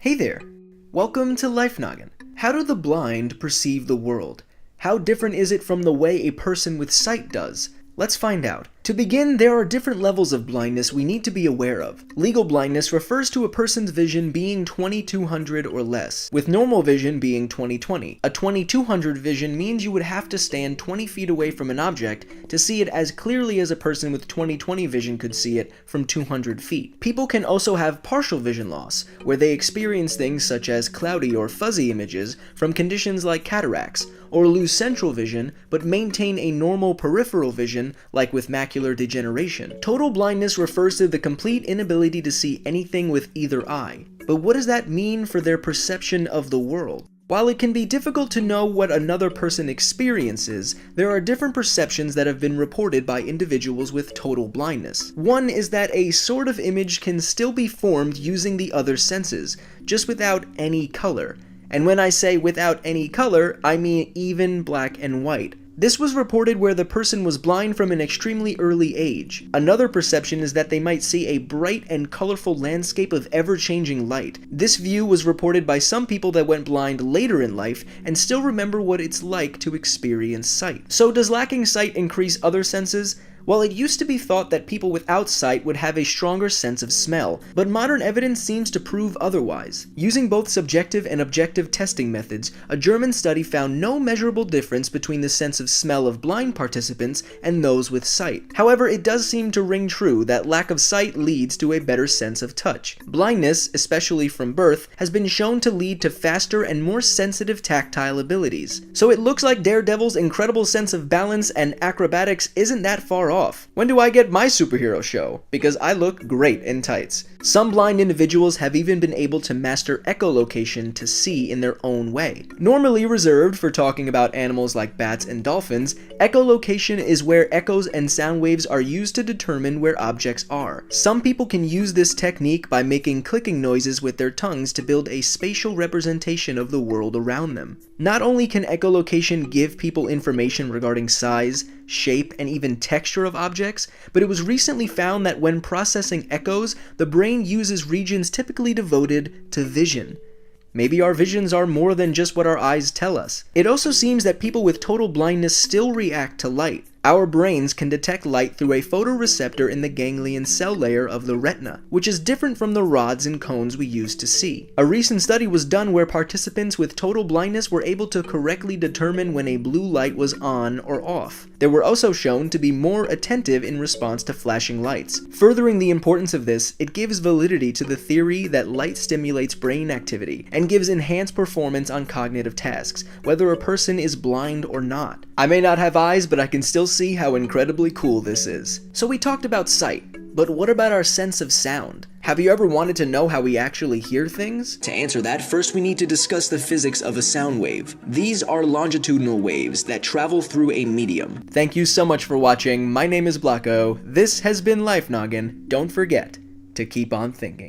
Hey there! Welcome to Life Noggin. How do the blind perceive the world? How different is it from the way a person with sight does? Let's find out. To begin, there are different levels of blindness we need to be aware of. Legal blindness refers to a person's vision being 20/200 or less, with normal vision being 20/20. A 20/200 vision means you would have to stand 20 feet away from an object to see it as clearly as a person with 20/20 vision could see it from 200 feet. People can also have partial vision loss, where they experience things such as cloudy or fuzzy images from conditions like cataracts, or lose central vision but maintain a normal peripheral vision like with macular degeneration. Total blindness refers to the complete inability to see anything with either eye. But what does that mean for their perception of the world? While it can be difficult to know what another person experiences, there are different perceptions that have been reported by individuals with total blindness. One is that a sort of image can still be formed using the other senses, just without any color. And when I say without any color, I mean even black and white. This was reported where the person was blind from an extremely early age. Another perception is that they might see a bright and colorful landscape of ever-changing light. This view was reported by some people that went blind later in life and still remember what it's like to experience sight. So does lacking sight increase other senses? Well, it used to be thought that people without sight would have a stronger sense of smell, but modern evidence seems to prove otherwise. Using both subjective and objective testing methods, a German study found no measurable difference between the sense of smell of blind participants and those with sight. However, it does seem to ring true that lack of sight leads to a better sense of touch. Blindness, especially from birth, has been shown to lead to faster and more sensitive tactile abilities. So it looks like Daredevil's incredible sense of balance and acrobatics isn't that far off. When do I get my superhero show? Because I look great in tights. Some blind individuals have even been able to master echolocation to see in their own way. Normally reserved for talking about animals like bats and dolphins, echolocation is where echoes and sound waves are used to determine where objects are. Some people can use this technique by making clicking noises with their tongues to build a spatial representation of the world around them. Not only can echolocation give people information regarding size, shape, and even texture of objects, but it was recently found that when processing echoes, the brain uses regions typically devoted to vision. Maybe our visions are more than just what our eyes tell us. It also seems that people with total blindness still react to light. Our brains can detect light through a photoreceptor in the ganglion cell layer of the retina, which is different from the rods and cones we use to see. A recent study was done where participants with total blindness were able to correctly determine when a blue light was on or off. They were also shown to be more attentive in response to flashing lights. Furthering the importance of this, it gives validity to the theory that light stimulates brain activity and gives enhanced performance on cognitive tasks, whether a person is blind or not. I may not have eyes, but I can still see how incredibly cool this is. So we talked about sight, but what about our sense of sound? Have you ever wanted to know how we actually hear things? To answer that, first we need to discuss the physics of a sound wave. These are longitudinal waves that travel through a medium. Thank you so much for watching. My name is Blocko. This has been Life Noggin. Don't forget to keep on thinking.